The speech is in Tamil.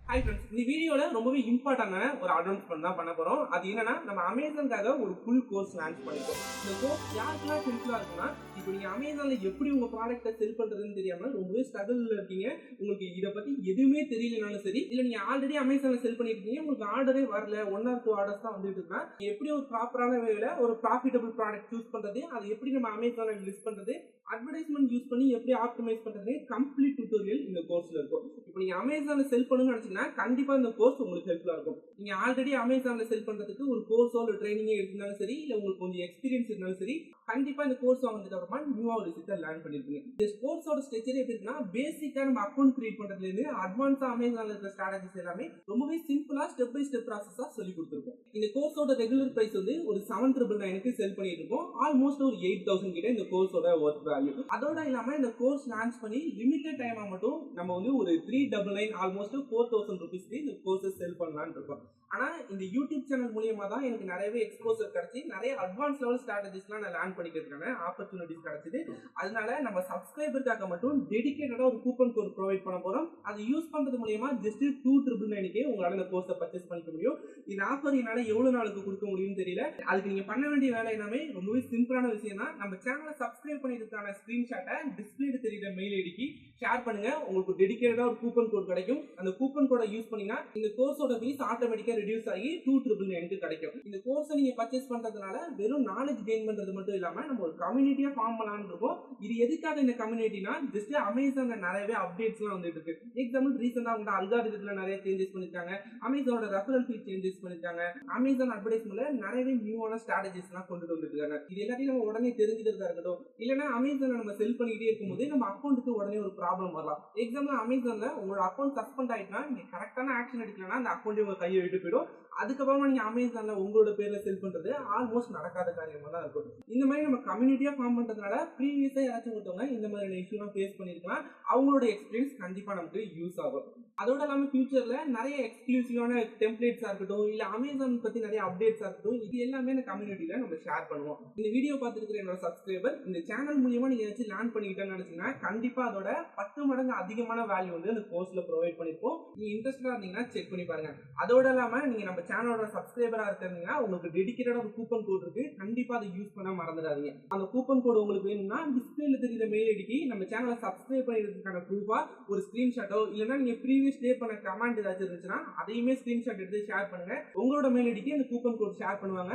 ஹாய் ஃப்ரெண்ட்ஸ், இந்த வீடியோல ரொம்பவே இம்பார்ட்டன்டான ஒரு அனௌன்ஸ்மெண்ட் தான் பண்ண போறோம். அது என்னன்னா, நம்ம அமேசான்காக ஒரு ஃபுல் கோர்ஸ் லான்ச் பண்ணிருக்கோம். இந்த கோர்ஸ் யாருக்கெல்லாம் ஹெல்ப்ஃபுல்லா இருக்குன்னா, இப்போ நீங்க அமேசான்ல எப்படி உங்க ப்ராடக்ட்ட செல் பண்றதுன்னு தெரியாம ரொம்பவே ஸ்ட்ரகிள்ல இருக்கீங்க. உங்களுக்கு இத பத்தி எதுவுமே தெரியலனாலும் சரி, இல்ல நீங்க ஆல்ரெடி அமேசான்ல செல் பண்ணிருக்கீங்க, உங்களுக்கு ஆர்டரே வரல, 1 ஆர் 2 ஆர்டர்ஸ் தான் வந்துட்டு இருக்குன்னா, எப்படி ஒரு ப்ராப்பரான வேல ஒரு ப்ராஃபிட்டபிள் ப்ராடக்ட் சூஸ் பண்றது, அதை எப்படி நம்ம அமேசான்ல லிஸ்ட் பண்றது, அட்வர்டைஸ்மென்ட் யூஸ் பண்ணி எப்படி ஆப்டிமைஸ் பண்றது, கம்ப்ளீட் டியூட்டோரியல் இந்த கோர்ஸ்ல இருக்கும். இப்போ நீங்க அமேசான்ல செல் பண்ணணும்னு நினைச்சீங்கன்னா கண்டிப்பா இந்த கோர்ஸ் உங்களுக்கு ஹெல்ப்ஃபுல்லா இருக்கும். நீங்க ஆல்ரெடி அமேசான்ல செல் பண்றதுக்கு ஒரு கோர்ஸோ ஒரு ட்ரைனிங்கே எடுத்திருந்தாலும் சரி, இல்ல உங்களுக்கு கொஞ்சம் எக்ஸ்பீரியன்ஸ் இருந்தாலும் சரி, கண்டிப்பா இந்த கோர்ஸ் வாங்கினதுக்கு அப்புறமா நியூவா ஒரு விஷயத்தை லேர்ன் பண்ணிருப்பீங்க. இந்த கோர்ஸோட ஸ்ட்ரக்சர் எப்படி இருக்குன்னா, பேசிக்கா நம்ம அக்கௌண்ட் கிரியேட் பண்றதுல இருந்து அட்வான்ஸா அமேசான்ல இருக்கிற ஸ்ட்ராட்டஜிஸ் எல்லாமே ரொம்பவே சிம்பிளா ஸ்டெப் பை ஸ்டெப் ப்ராசஸா சொல்லி கொடுத்துருக்கோம். இந்த கோர்ஸோட ரெகுலர் பிரைஸ் வந்து ஒரு 7,999 செல் பண்ணிட்டு இருக்கோம். ஆல்மோஸ்ட் ஒரு 8,000 கிட்ட இந்த கோர்ஸோட ஒர்த் வேல்யூ. அதோட இல்லாம இந்த கோர்ஸ் லான்ச் பண்ணி லிமிடெட் டைமா மட்டும் நம்ம வந்து ஒரு 399 ஆல்மோஸ்ட் 4,000 ருபீஸ்க்கு இந்த கோர்ஸஸ் செல் பண்ணலாம்னு இருக்கோம். ஆனா இந்த யூடியூப் சேனல் மூலியமா தான் எனக்கு நிறையவே எக்ஸ்போசர் கிடைச்சி நிறைய அட்வான்ஸ் லெவல் ஸ்ட்ராட்டஜிஸ்லாம் நான் லேர்ன் பண்ணிக்கிறதுக்கான ஆப்பர்ச்சுனிட்டிஸ் கிடைச்சது. அதனால நம்ம சப்ஸ்கிரைபருக்காக மட்டும் டெடிகேட்டடா ஒரு கூப்பன் கோட் ப்ரொவைட் பண்ண போறோம். அதை யூஸ் பண்றது மூலியமா ஜஸ்ட் 2,999க்கு உங்களால இந்த கோர்ஸை பர்ச்சேஸ் பண்ணிக்க முடியும். இந்த ஆஃபர் என்னால எவ்வளவு நாளுக்கு கொடுக்க முடியும்னு தெரியல. அதுக்கு நீங்க பண்ண வேண்டிய வேலை எல்லாமே ரொம்பவே சிம்பிளான விஷயம் தான். நம்ம சேனலை சப்ஸ்கிரைப் பண்ணிருக்கான ஸ்கிரீன்ஷாட்டை டிஸ்பிளேல தெரியுற மெயில் ஐடிக்கு ஷேர் பண்ணுங்க. உங்களுக்கு டெடிகேட்டடா ஒரு கூப்பன் கோட் கிடைக்கும். அந்த கூப்பன் கோடை யூஸ் பண்ணீங்கன்னா இந்த கோர்ஸோட ஃபீஸ் ஆட்டோமேட்டிக்கா ரெடியூஸ் ஆகி 2,999க்கு கிடைக்கும். இந்த கோர்ஸை நீங்க பர்ச்சேஸ் பண்றதுனால வெறும் நாலேஜ் கெயின் பண்றது மட்டும் இல்லாம நம்ம ஒரு கம்யூனிட்டியா ஃபார்ம் பண்ணலாம்னு இருக்கோம். இது எதுக்காக இந்த கம்யூனிட்டினா, ஜஸ்ட் அமேசான்ல நிறையவே அப்டேட்ஸ்லாம் வந்துட்டு இருக்கு. எக்ஸாம்பிள் ரீசெண்டா அவங்க அல்காரிதத்துல நிறைய சேஞ்சஸ் பண்ணிருக்காங்க. அமேசானோட ரெஃபரல் ஃபீ சேஞ்சஸ் பண்ணிருக்காங்க. அமேசான் அட்வர்டைஸ்மென்ட்ல நிறையவே நியூவான ஸ்ட்ராட்டஜிஸ் எல்லாம் கொண்டு வந்துருக்காங்க. இது எல்லாத்தையும் நம்ம உடனே தெரிஞ்சுக்கிறதா இருக்கட்டும், இல்லைன்னா அமேசான்ல நம்ம செல் பண்ணிக்கிட்டே இருக்கும்போது நம்ம அக்கௌண்ட்டுக்கு உடனே ஒரு ப்ராப்ளம் வரலாம். எக்ஸாம்பிள் அமேசான்ல உங்களோட அக்கௌண்ட் சஸ்பெண்ட் ஆயிட்டுனா நீங்க கரெக்டான ஆக்ஷன் எடுக்கலன்னா அந்த அக்கௌண்ட் உங்க கையை விட்டு போயிடும். அதுக்கப்புறமா நீங்க அமேசான்ல உங்களோட பேர்ல செல் பண்றது ஆல்மோஸ்ட் நடக்காத காரியமா தான் இருக்கும். இந்த மாதிரி நம்ம கம்யூனிட்டியா ஃபார்ம் பண்றதுனால ப்ரீவியஸா யாராச்சும் ஒருத்தவங்க இந்த மாதிரியான இஷ்யூலாம் ஃபேஸ் பண்ணிருக்கலாம். அவங்களோட எக்ஸ்பீரியன்ஸ் கண்டிப்பா நமக்கு யூஸ் ஆகும். அதோட இல்லாம ஃபியூச்சர்ல நிறைய எக்ஸ்க்ளூசிவான டெம்ப்ளேட்ஸா இருக்கட்டும், இல்ல அமேசான் பத்தி நிறைய அப்டேட்ஸா இருக்கட்டும், இது எல்லாமே இந்த கம்யூனிட்டியில நம்ம ஷேர் பண்ணுவோம். இந்த வீடியோ பார்த்துருக்கிற என்னோட சப்ஸ்கிரைபர் இந்த சேனல் மூலியமா நீங்க ஏதாச்சும் லேர்ன் பண்ணிக்கிட்டேன்னு நினைச்சீங்கன்னா கண்டிப்பா அதோட 10 மடங்கு அதிகமான வேல்யூ வந்து அந்த கோர்ஸ்ல ப்ரொவைட் பண்ணிருப்போம். நீங்க இன்ட்ரெஸ்டா இருந்தீங்கன்னா செக் பண்ணி பாருங்க. அதோட இல்லாம நீங்க நம்ம சேனலோட சப்ஸ்கிரைபரா இருக்கீங்கன்னா உங்களுக்கு டெடிகேட்டடா ஒரு கூப்பன் கோட் இருக்கு. கண்டிப்பா அதை யூஸ் பண்ண மறந்துடாதீங்க. அந்த கூப்பன் கோட் உங்களுக்கு வேணும்னா டிஸ்பிளேல தெரியுற மெயில் ஐடிக்கு நம்ம சேனலை சப்ஸ்கிரைப் பண்ணிருக்கிறதுக்கான ப்ரூஃபா ஒரு ஸ்கிரீன்ஷாட்டோ, இல்லைன்னா நீங்க ப்ரீவியஸ் டே பண்ண கமெண்ட் ஏதாச்சும் இருந்துச்சுன்னா அதையுமே ஸ்கிரீன்ஷாட் எடுத்து ஷேர் பண்ணுங்க. உங்களோட மெயில் ஐடிக்கு அந்த கூப்பன் கோட் ஷேர் பண்ணுவாங்க.